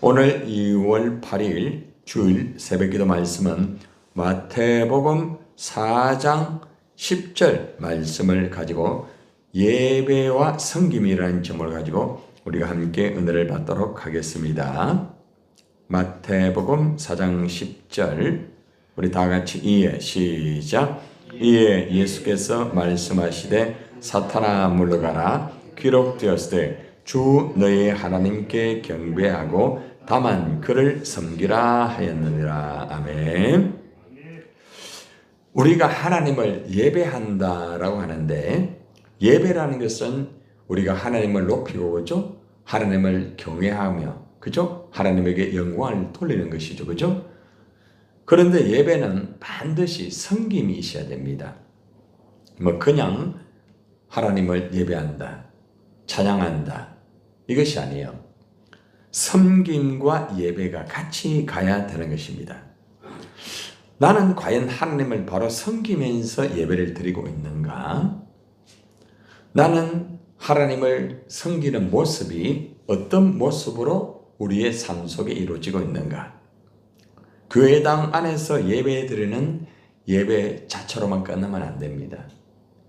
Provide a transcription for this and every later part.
오늘 2월 8일 주일 새벽기도 말씀은 마태복음 4장 10절 말씀을 가지고 예배와 섬김이라는 제목을 가지고 우리가 함께 은혜를 받도록 하겠습니다. 마태복음 4장 10절 우리 다 같이 이에 시작. 이에 예수께서 말씀하시되 사탄아 물러가라. 기록되었으되 주 너의 하나님께 경배하고 다만 그를 섬기라 하였느니라. 아멘. 우리가 하나님을 예배한다라고 하는데, 예배라는 것은 우리가 하나님을 높이고, 그죠? 하나님을 경외하며, 그죠? 하나님에게 영광을 돌리는 것이죠, 그죠? 그런데 예배는 반드시 섬김이 있어야 됩니다. 그냥 하나님을 예배한다, 찬양한다, 이것이 아니에요. 섬김과 예배가 같이 가야 되는 것입니다. 나는 과연 하나님을 바로 섬기면서 예배를 드리고 있는가? 나는 하나님을 섬기는 모습이 어떤 모습으로 우리의 삶 속에 이루어지고 있는가? 교회당 안에서 예배 드리는 예배 자체로만 끝나면 안 됩니다.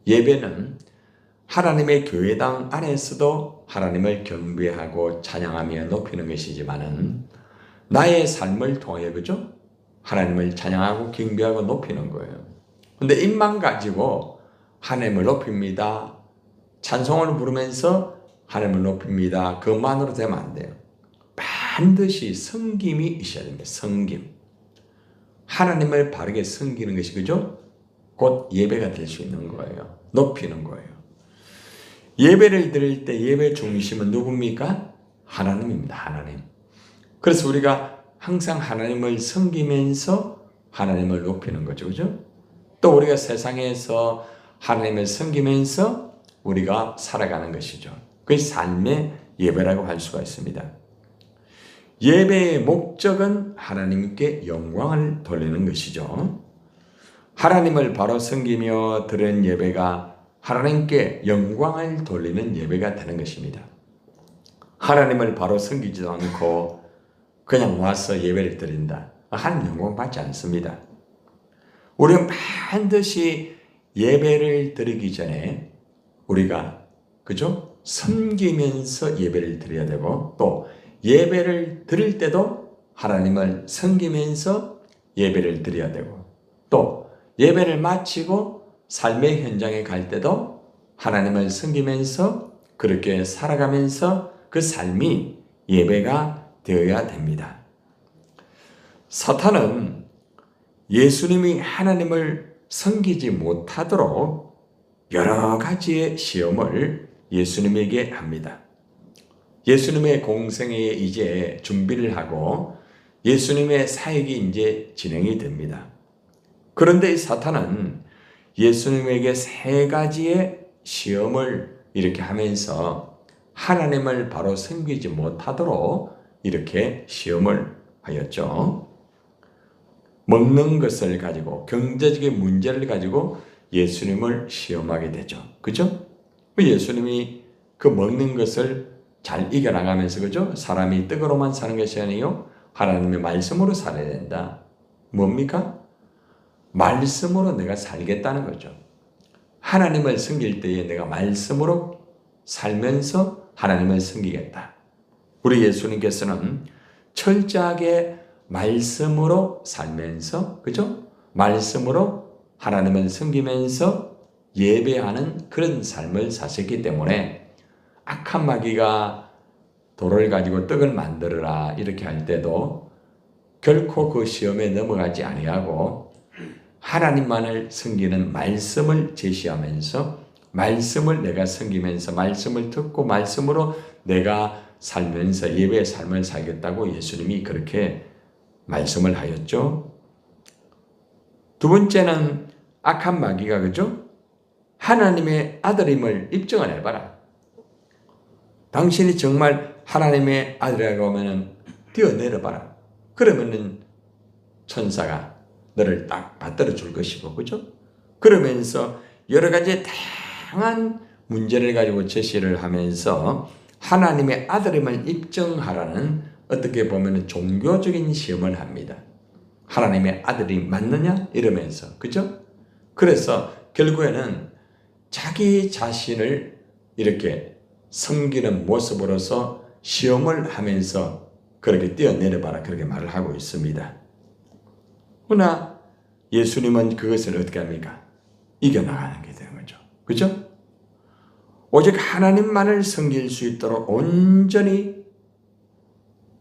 예배는 하나님의 교회당 안에서도 하나님을 경배하고 찬양하며 높이는 것이지만은 나의 삶을 통하여, 그죠? 하나님을 찬양하고 경배하고 높이는 거예요. 근데 입만 가지고 하나님을 높입니다, 찬송을 부르면서 하나님을 높입니다, 그것만으로 되면 안 돼요. 반드시 섬김이 있어야 됩니다. 섬김. 하나님을 바르게 섬기는 것이, 그죠? 곧 예배가 될 수 있는 거예요. 높이는 거예요. 예배를 드릴 때 예배 중심은 누굽니까? 하나님입니다. 하나님. 그래서 우리가 항상 하나님을 섬기면서 하나님을 높이는 거죠. 그죠? 또 우리가 세상에서 하나님을 섬기면서 우리가 살아가는 것이죠. 그게 삶의 예배라고 할 수가 있습니다. 예배의 목적은 하나님께 영광을 돌리는 것이죠. 하나님을 바로 섬기며 드리는 예배가 하나님께 영광을 돌리는 예배가 되는 것입니다. 하나님을 바로 섬기지도 않고 그냥 와서 예배를 드린다, 하나님 영광 받지 않습니다. 우리는 반드시 예배를 드리기 전에 우리가, 그죠? 섬기면서 예배를 드려야 되고, 또 예배를 드릴 때도 하나님을 섬기면서 예배를 드려야 되고, 또 예배를 마치고 삶의 현장에 갈 때도 하나님을 섬기면서 그렇게 살아가면서 그 삶이 예배가 되어야 됩니다. 사탄은 예수님이 하나님을 섬기지 못하도록 여러 가지의 시험을 예수님에게 합니다. 예수님의 공생에 이제 준비를 하고 예수님의 사역이 이제 진행이 됩니다. 그런데 이 사탄은 예수님에게 세 가지의 시험을 이렇게 하면서 하나님을 바로 섬기지 못하도록 이렇게 시험을 하였죠. 먹는 것을 가지고, 경제적인 문제를 가지고 예수님을 시험하게 되죠. 그죠? 예수님이 그 먹는 것을 잘 이겨나가면서, 그죠? 사람이 떡으로만 사는 것이 아니요, 하나님의 말씀으로 살아야 된다. 뭡니까? 말씀으로 내가 살겠다는 거죠. 하나님을 섬길 때에 내가 말씀으로 살면서 하나님을 섬기겠다. 우리 예수님께서는 철저하게 말씀으로 살면서, 그죠? 말씀으로 하나님을 섬기면서 예배하는 그런 삶을 사셨기 때문에 악한 마귀가 돌을 가지고 떡을 만들어라 이렇게 할 때도 결코 그 시험에 넘어가지 아니하고 하나님만을 섬기는 말씀을 제시하면서 말씀을 내가 섬기면서 말씀을 듣고 말씀으로 내가 살면서 예배의 삶을 살겠다고 예수님이 그렇게 말씀을 하였죠. 두 번째는 악한 마귀가, 그죠? 하나님의 아들임을 입증을 해봐라. 당신이 정말 하나님의 아들이라고 하면 뛰어내려봐라. 그러면은 천사가 너를 딱 받들어 줄 것이고, 그죠? 그러면서 여러 가지 다양한 문제를 가지고 제시를 하면서 하나님의 아들임을 입증하라는 어떻게 보면 종교적인 시험을 합니다. 하나님의 아들이 맞느냐? 이러면서. 그죠? 그래서 결국에는 자기 자신을 이렇게 섬기는 모습으로서 시험을 하면서 그렇게 뛰어내려봐라. 그렇게 말을 하고 있습니다. 그러나 예수님은 그것을 어떻게 합니까? 이겨나가는 게 되는 거죠. 그죠? 오직 하나님만을 섬길 수 있도록 온전히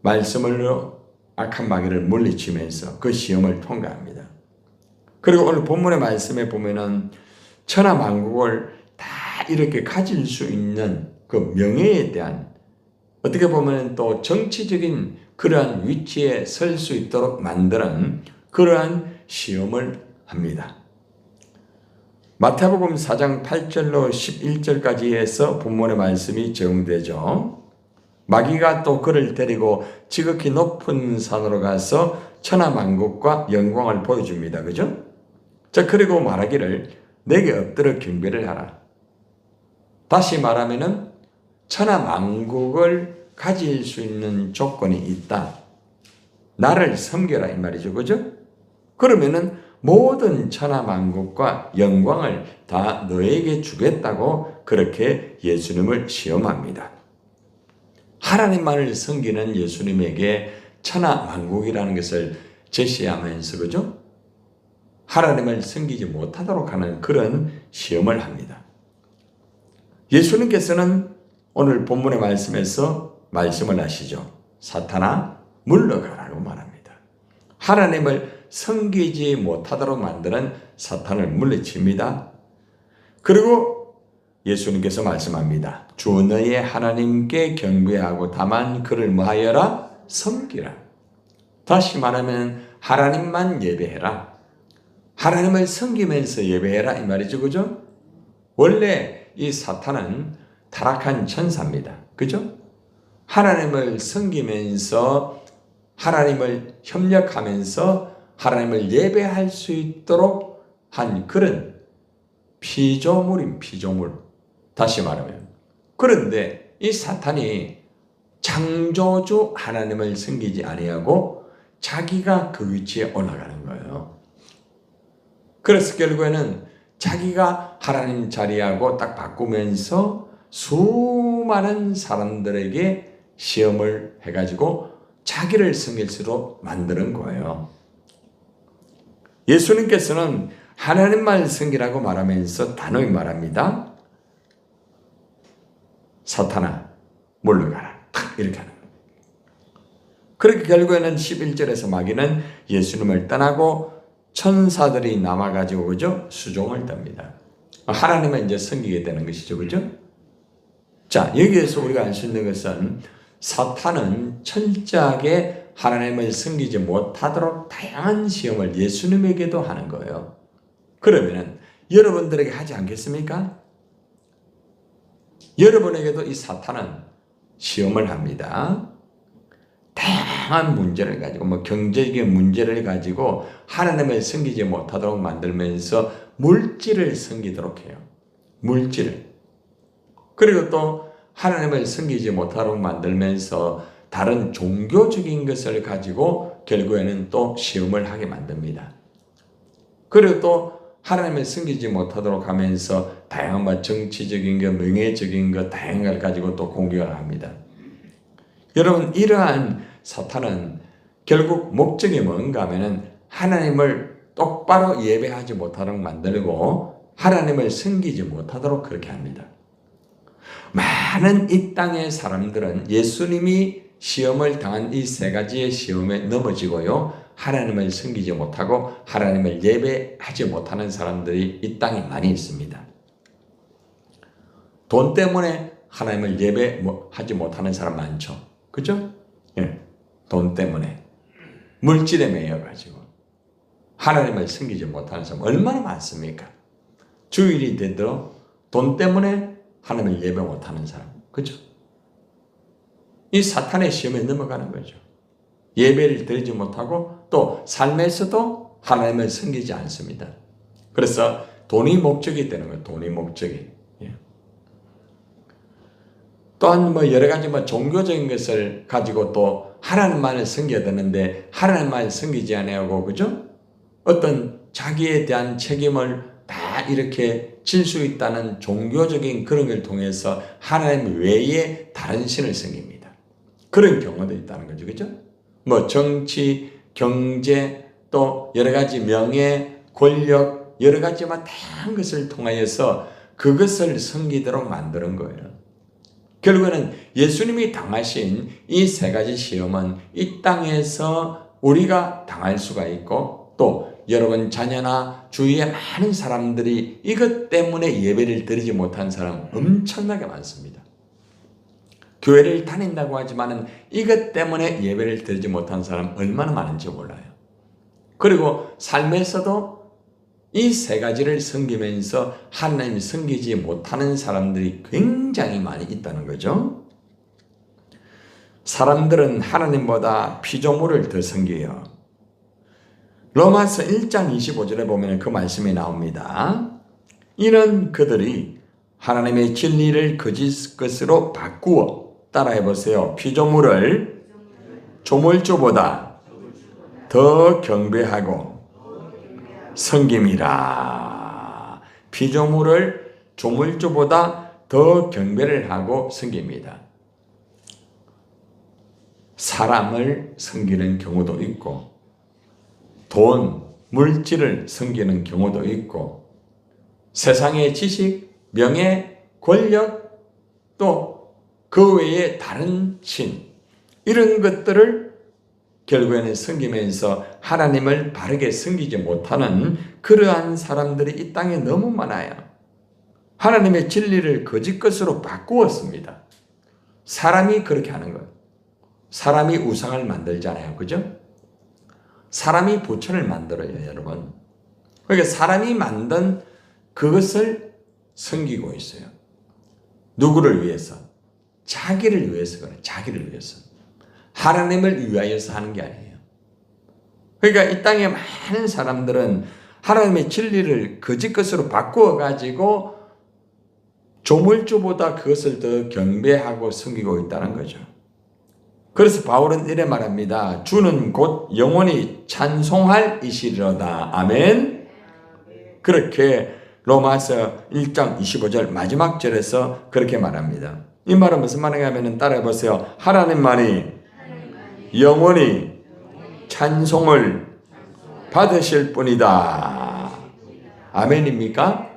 말씀으로 악한 마귀를 물리치면서 그 시험을 통과합니다. 그리고 오늘 본문의 말씀에 보면은 천하 만국을 다 이렇게 가질 수 있는 그 명예에 대한 어떻게 보면 또 정치적인 그러한 위치에 설 수 있도록 만드는 그러한 시험을 합니다. 마태복음 4장 8절로 11절까지 해서 본문의 말씀이 적용되죠. 마귀가 또 그를 데리고 지극히 높은 산으로 가서 천하 만국과 영광을 보여줍니다. 그죠? 자, 그리고 말하기를 내게 엎드려 경배를 하라. 다시 말하면은 천하 만국을 가질 수 있는 조건이 있다. 나를 섬겨라 이 말이죠. 그죠? 그러면은 모든 천하 만국과 영광을 다 너에게 주겠다고 그렇게 예수님을 시험합니다. 하나님만을 섬기는 예수님에게 천하 만국이라는 것을 제시하면서 그죠? 하나님을 섬기지 못하도록 하는 그런 시험을 합니다. 예수님께서는 오늘 본문의 말씀에서 말씀을 하시죠. 사탄아 물러가라고 말합니다. 하나님을 섬기지 못하도록 만드는 사탄을 물리칩니다. 그리고 예수님께서 말씀합니다. 주 너의 하나님께 경배하고 다만 그를 뭐하여라? 섬기라. 다시 말하면 하나님만 예배해라. 하나님을 섬기면서 예배해라 이 말이죠. 그죠? 원래 이 사탄은 타락한 천사입니다. 그죠? 하나님을 섬기면서 하나님을 협력하면서 하나님을 예배할 수 있도록 한 그런 피조물인 피조물. 다시 말하면. 그런데 이 사탄이 창조주 하나님을 섬기지 아니하고 자기가 그 위치에 올라가는 거예요. 그래서 결국에는 자기가 하나님 자리하고 딱 바꾸면서 수많은 사람들에게 시험을 해가지고 자기를 섬길 수도 만드는 거예요. 예수님께서는 하나님만 섬기라고 말하면서 단호히 말합니다. 사탄아 물러가라. 탁 이렇게 하는 거예요. 그렇게 결국에는 11절에서 마귀는 예수님을 떠나고 천사들이 남아가지고 그죠? 수종을 떱니다. 하나님을 이제 섬기게 되는 것이죠. 그죠? 자, 여기에서 우리가 알 수 있는 것은 사탄은 철저하게 하나님을 섬기지 못하도록 다양한 시험을 예수님에게도 하는 거예요. 그러면은 여러분들에게 하지 않겠습니까? 여러분에게도 이 사탄은 시험을 합니다. 다양한 문제를 가지고 경제적인 문제를 가지고 하나님을 섬기지 못하도록 만들면서 물질을 섬기도록 해요. 물질을. 그리고 또 하나님을 섬기지 못하도록 만들면서 다른 종교적인 것을 가지고 결국에는 또 시험을 하게 만듭니다. 그리고 또 하나님을 섬기지 못하도록 하면서 다양한 정치적인 것, 명예적인 것, 다양한 걸 가지고 또 공격을 합니다. 여러분, 이러한 사탄은 결국 목적이 뭔가 하면은 하나님을 똑바로 예배하지 못하도록 만들고 하나님을 섬기지 못하도록 그렇게 합니다. 많은 이 땅의 사람들은 예수님이 시험을 당한 이 세 가지의 시험에 넘어지고요. 하나님을 섬기지 못하고 하나님을 예배하지 못하는 사람들이 이 땅에 많이 있습니다. 돈 때문에 하나님을 예배하지 못하는 사람 많죠. 그죠? 예. 돈 때문에. 물질에 매여가지고. 하나님을 섬기지 못하는 사람 얼마나 많습니까? 주일이 되도록 돈 때문에 하나님을 예배 못하는 사람. 그죠? 이 사탄의 시험에 넘어가는 거죠. 예배를 드리지 못하고 또 삶에서도 하나님을 섬기지 않습니다. 그래서 돈이 목적이 되는 거예요. 돈이 목적이. 예. 또한 뭐 여러 가지 뭐 종교적인 것을 가지고 또 하나님만을 섬겨야 되는데 하나님만을 섬기지 아니하고, 그죠? 어떤 자기에 대한 책임을 다 이렇게 질 수 있다는 종교적인 그런 걸 통해서 하나님 외에 다른 신을 섬깁니다. 그런 경우도 있다는 거죠. 그죠? 뭐 정치, 경제, 또 여러 가지 명예, 권력, 여러 가지 다양한 것을 통하여서 그것을 섬기도록 만드는 거예요. 결국에는 예수님이 당하신 이 세 가지 시험은 이 땅에서 우리가 당할 수가 있고, 또 여러분 자녀나 주위에 많은 사람들이 이것 때문에 예배를 드리지 못한 사람 엄청나게 많습니다. 교회를 다닌다고 하지만 이것 때문에 예배를 드리지 못한 사람 얼마나 많은지 몰라요. 그리고 삶에서도 이 세 가지를 섬기면서 하나님을 섬기지 못하는 사람들이 굉장히 많이 있다는 거죠. 사람들은 하나님보다 피조물을 더 섬겨요. 로마서 1장 25절에 보면 그 말씀이 나옵니다. 이는 그들이 하나님의 진리를 거짓 것으로 바꾸어, 따라해 보세요. 피조물을 조물주보다 더 경배하고 섬김이라. 피조물을 조물주보다 더 경배를 하고 섬깁니다. 사람을 섬기는 경우도 있고, 돈, 물질을 섬기는 경우도 있고, 세상의 지식, 명예, 권력, 또 그 외에 다른 신, 이런 것들을 결국에는 섬기면서 하나님을 바르게 섬기지 못하는 그러한 사람들이 이 땅에 너무 많아요. 하나님의 진리를 거짓 것으로 바꾸었습니다. 사람이 그렇게 하는 거예요. 사람이 우상을 만들잖아요. 그죠? 사람이 부처를 만들어요, 여러분. 그러니까 사람이 만든 그것을 섬기고 있어요. 누구를 위해서? 자기를 위해서 그래요. 자기를 위해서. 하나님을 위하여서 하는 게 아니에요. 그러니까 이 땅에 많은 사람들은 하나님의 진리를 거짓 것으로 바꾸어 가지고 조물주보다 그것을 더 경배하고 섬기고 있다는 거죠. 그래서 바울은 이래 말합니다. 주는 곧 영원히 찬송할 이시리로다. 아멘. 그렇게 로마서 1장 25절 마지막 절에서 그렇게 말합니다. 이 말은 무슨 말인가 하면 따라해 보세요. 하나님만이 영원히 찬송을 받으실 뿐이다. 아멘입니까?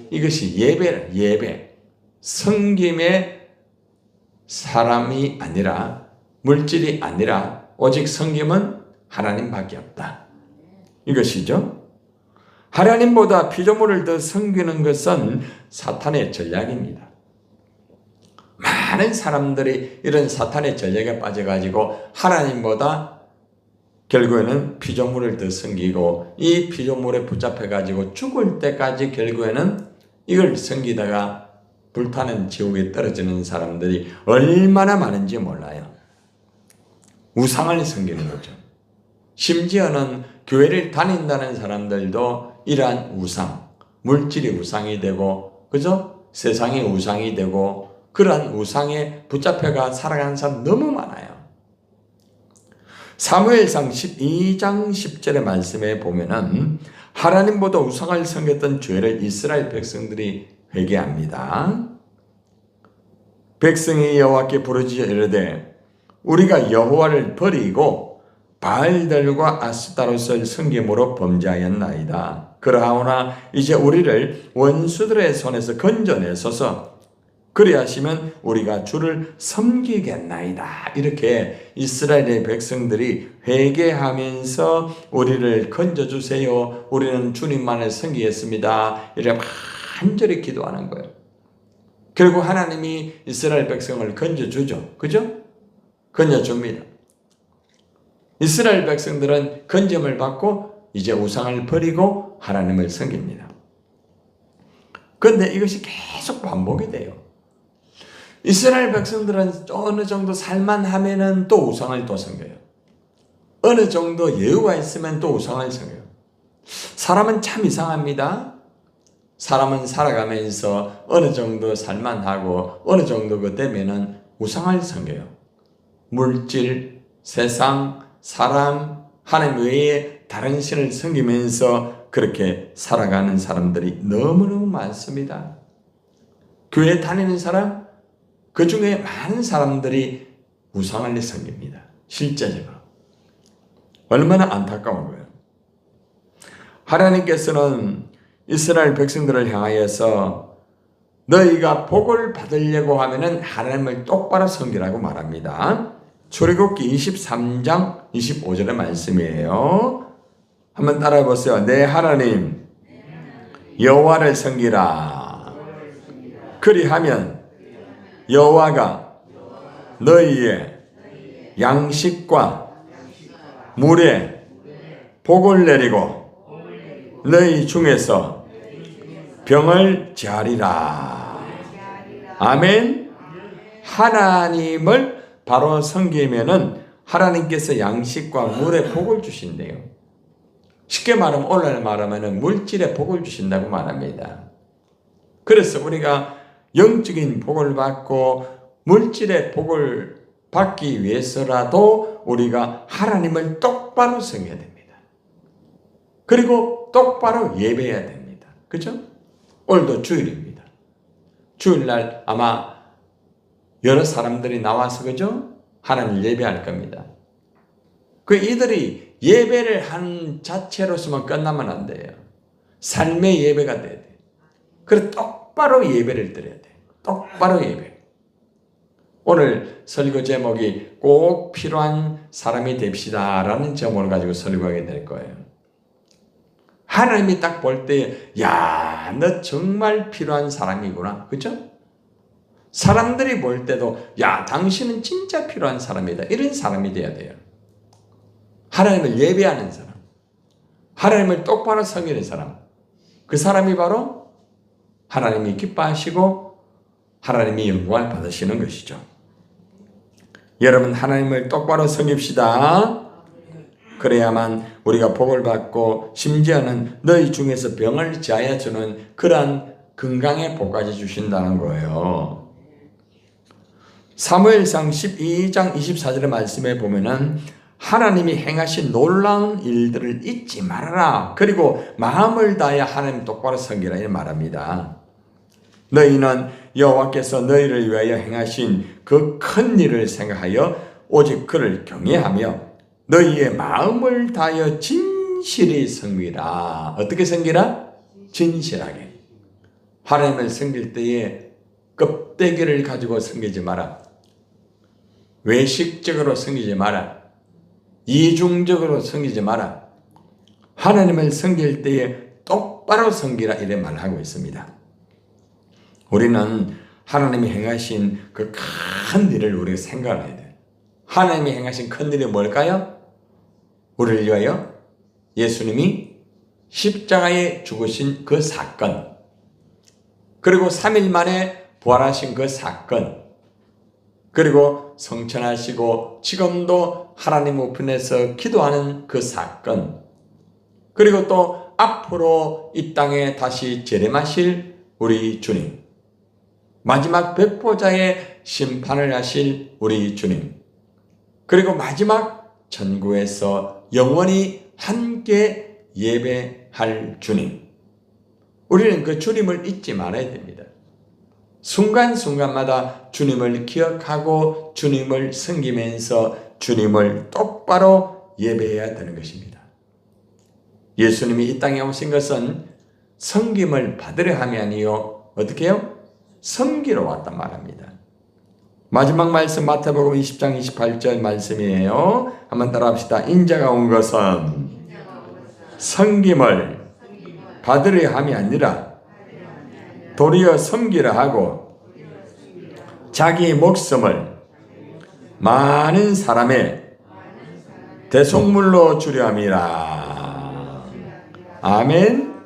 이것이 예배라. 예배. 섬김의 사람이 아니라, 물질이 아니라 오직 섬김은 하나님밖에 없다. 이것이죠. 하나님보다 피조물을 더 섬기는 것은 사탄의 전략입니다. 많은 사람들이 이런 사탄의 전략에 빠져가지고 하나님보다 결국에는 피조물을 더 섬기고, 이 피조물에 붙잡혀가지고 죽을 때까지 결국에는 이걸 섬기다가 불타는 지옥에 떨어지는 사람들이 얼마나 많은지 몰라요. 우상을 섬기는 거죠. 심지어는 교회를 다닌다는 사람들도 이러한 우상, 물질이 우상이 되고, 그죠? 세상이 우상이 되고, 그러한 우상에 붙잡혀가 살아가는 사람 너무 많아요. 사무엘상 12장 10절의 말씀에 보면은 하나님보다 우상을 섬겼던 죄를 이스라엘 백성들이 회개합니다. 백성이 여호와께 부르짖어 이르되 우리가 여호와를 버리고 바알들과 아스타롯을 섬김으로 범죄하였나이다. 그러하오나 이제 우리를 원수들의 손에서 건져내소서. 그리하시면 우리가 주를 섬기겠나이다. 이렇게 이스라엘의 백성들이 회개하면서 우리를 건져주세요. 우리는 주님만을 섬기겠습니다. 이렇게 간절히 기도하는 거예요. 결국 하나님이 이스라엘 백성을 건져주죠. 그죠? 건져줍니다. 이스라엘 백성들은 건짐을 받고 이제 우상을 버리고 하나님을 섬깁니다. 그런데 이것이 계속 반복이 돼요. 이스라엘 백성들은 어느 정도 살만하면은 또 우상을 또 섬겨요. 어느 정도 여유가 있으면 또 우상을 섬겨요. 사람은 참 이상합니다. 사람은 살아가면서 어느 정도 살만하고 어느 정도 그 되면은 우상을 섬겨요. 물질, 세상, 사람, 하나님 외에 다른 신을 섬기면서 그렇게 살아가는 사람들이 너무너무 많습니다. 교회 다니는 사람, 그 중에 많은 사람들이 우상을 섬깁니다. 실제적으로. 얼마나 안타까운 거예요. 하나님께서는 이스라엘 백성들을 향하여서 너희가 복을 받으려고 하면은 하나님을 똑바로 섬기라고 말합니다. 출애굽기 23장 25절의 말씀이에요. 한번 따라해 보세요. 내 하나님 여호와를 섬기라. 그리하면 여호와가 너희의 양식과 물에 복을 내리고 너희 중에서 병을 제하리라. 아멘. 하나님을 바로 섬기면은 하나님께서 양식과 물에 복을 주신대요. 쉽게 말하면 오늘 말하면은 물질에 복을 주신다고 말합니다. 그래서 우리가 영적인 복을 받고 물질의 복을 받기 위해서라도 우리가 하나님을 똑바로 섬겨야 됩니다. 그리고 똑바로 예배해야 됩니다. 그렇죠? 오늘도 주일입니다. 주일날 아마 여러 사람들이 나와서 그죠? 하나님을 예배할 겁니다. 그 이들이 예배를 한 자체로서만 끝나면 안 돼요. 삶의 예배가 돼야 돼요. 그래서 똑바로 예배를 드려야 돼요. 똑바로 예배. 오늘 설교 제목이 꼭 필요한 사람이 됩시다 라는 제목을 가지고 설교하게 될 거예요. 하나님이 딱 볼 때, 야, 너 정말 필요한 사람이구나. 그죠? 사람들이 볼 때도, 야, 당신은 진짜 필요한 사람이다. 이런 사람이 돼야 돼요. 하나님을 예배하는 사람. 하나님을 똑바로 섬기는 사람. 그 사람이 바로 하나님이 기뻐하시고 하나님이 영광을 받으시는 것이죠. 여러분, 하나님을 똑바로 섬깁시다. 그래야만 우리가 복을 받고 심지어는 너희 중에서 병을 제하여 주는 그러한 건강의 복까지 주신다는 거예요. 사무엘상 12장 24절의 말씀에 보면은 하나님이 행하신 놀라운 일들을 잊지 말아라. 그리고 마음을 다하여 하나님 똑바로 섬기라 이렇게 말합니다. 너희는 여호와께서 너희를 위하여 행하신 그 큰 일을 생각하여 오직 그를 경외하며 너희의 마음을 다하여 진실히 섬기라. 어떻게 섬기라? 진실하게. 하나님을 섬길 때에 껍데기를 가지고 섬기지 마라. 외식적으로 섬기지 마라. 이중적으로 섬기지 마라. 하나님을 섬길 때에 똑바로 섬기라 이래 말하고 있습니다. 우리는 하나님이 행하신 그 큰 일을 우리가 생각을 해야 돼요. 하나님이 행하신 큰 일이 뭘까요? 우리를 위하여 예수님이 십자가에 죽으신 그 사건, 그리고 3일 만에 부활하신 그 사건, 그리고 성천하시고 지금도 하나님 우편에서 기도하는 그 사건, 그리고 또 앞으로 이 땅에 다시 재림하실 우리 주님, 마지막 백보자의 심판을 하실 우리 주님, 그리고 마지막 천국에서 영원히 함께 예배할 주님. 우리는 그 주님을 잊지 말아야 됩니다. 순간순간마다 주님을 기억하고 주님을 섬기면서 주님을 똑바로 예배해야 되는 것입니다. 예수님이 이 땅에 오신 것은 섬김을 받으려 함이 아니요 어떻게 해요? 섬기러 왔단 말합니다. 마지막 말씀 마태복음 20장 28절 말씀이에요. 한번 따라합시다. 인자가 온 것은 섬김을 받으려 함이 아니라 도리어 섬기려 하고 자기 목숨을 많은 사람의 대속물로 주려 함이라. 아멘.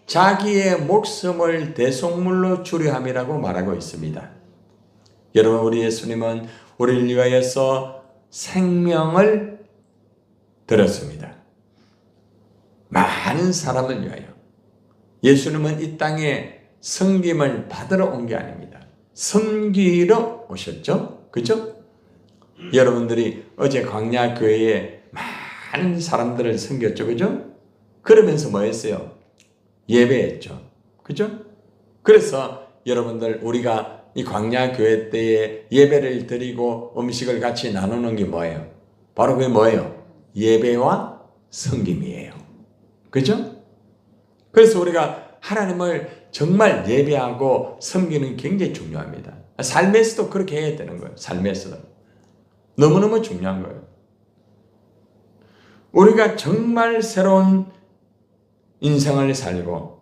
자기의 목숨을 대속물로 주려 함이라고 말하고 있습니다. 여러분, 우리 예수님은 우리를 위하여서 생명을 드렸습니다. 많은 사람을 위하여. 예수님은 이 땅에 섬김을 받으러 온 게 아닙니다. 섬기러 오셨죠? 그죠? 여러분들이 어제 광야교회에 많은 사람들을 섬겼죠? 그죠? 그러면서 뭐 했어요? 예배했죠. 그죠? 그래서 여러분들 우리가 이 광야교회 때에 예배를 드리고 음식을 같이 나누는 게 뭐예요? 바로 그게 뭐예요? 예배와 섬김이에요. 그죠? 그래서 우리가 하나님을 정말 예배하고 섬기는 게 굉장히 중요합니다. 삶에서도 그렇게 해야 되는 거예요. 삶에서도. 너무너무 중요한 거예요. 우리가 정말 새로운 인생을 살고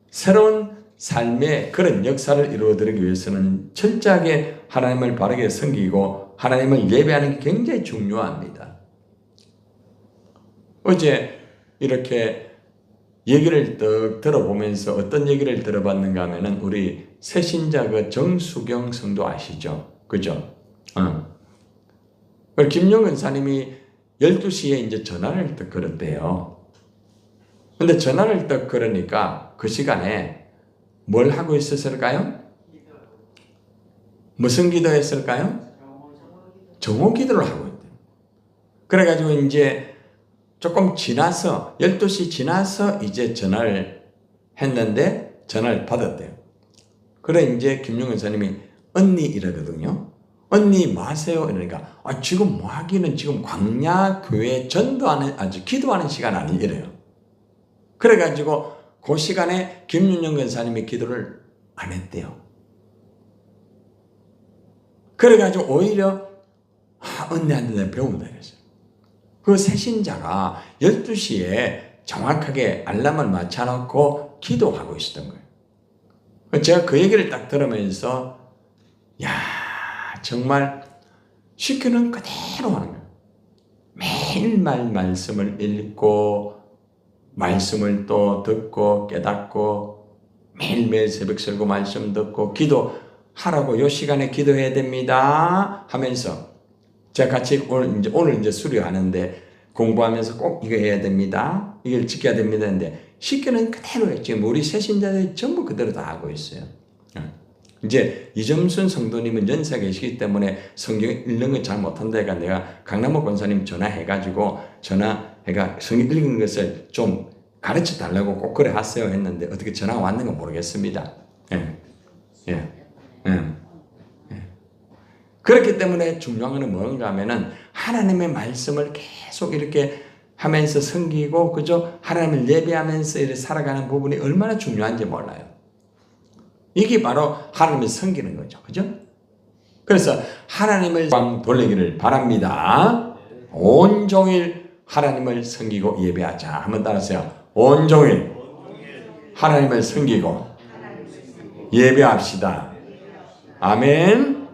새로운 삶의 그런 역사를 이루어드리기 위해서는 철저하게 하나님을 바르게 섬기고 하나님을 예배하는 게 굉장히 중요합니다. 어제 이렇게 얘기를 떡 들어보면서 어떤 얘기를 들어봤는가 하면은 우리 새신자 그 정수경 성도 아시죠? 그죠? 김용 근사님이 12시에 이제 전화를 딱 걸었대요. 근데 전화를 딱 걸으니까 그 시간에 뭘 하고 있었을까요? 무슨 기도했을까요? 정오 기도를 하고 있대요. 그래가지고 이제 조금 지나서 12시 지나서 이제 전화를 했는데 전화를 받았대요. 그래 이제 김용 근사님이 언니 이러거든요. 언니 마세요 이러니까 지금 뭐 하기는 지금 광야교회 전도하는 아주 기도하는 시간 아니 이래요. 그래가지고 그 시간에 김윤영 근사님이 기도를 안 했대요. 그래가지고 오히려 언니한테 내가 배운다 그랬어요. 그 새신자가 12시에 정확하게 알람을 맞춰놓고 기도하고 있었던 거예요. 제가 그 얘기를 딱 들으면서 야 정말 시키는 그대로 하는 거예요. 매일매일 말씀을 읽고 말씀을 또 듣고 깨닫고 매일매일 새벽 설교 말씀 듣고 기도하라고 요 시간에 기도해야 됩니다 하면서 제가 같이 오늘 이제 수료하는데 공부하면서 꼭 이거 해야 됩니다. 이걸 지켜야 됩니다. 했는데 시키는 그대로 지금 우리 새신자들이 전부 그대로 다 하고 있어요. 이제 이점순 성도님은 연세가 계시기 때문에 성경 읽는 걸 잘 못한다 해가 내가 강남목 권사님 전화해가지고 성경 읽는 것을 좀 가르쳐 달라고 꼭 그래 하세요 했는데 어떻게 전화가 왔는가 모르겠습니다. 그렇기 때문에 중요한 것은 뭔가 하면은 하나님의 말씀을 계속 이렇게 하면서 섬기고 그죠? 하나님을 예배하면서 이렇게 살아가는 부분이 얼마나 중요한지 몰라요. 이게 바로 하나님을 섬기는 거죠. 그죠? 그래서 하나님을 돌리기를 바랍니다. 온종일 하나님을 섬기고 예배하자. 한번 따라하세요. 온종일 하나님을 섬기고 예배합시다. 아멘.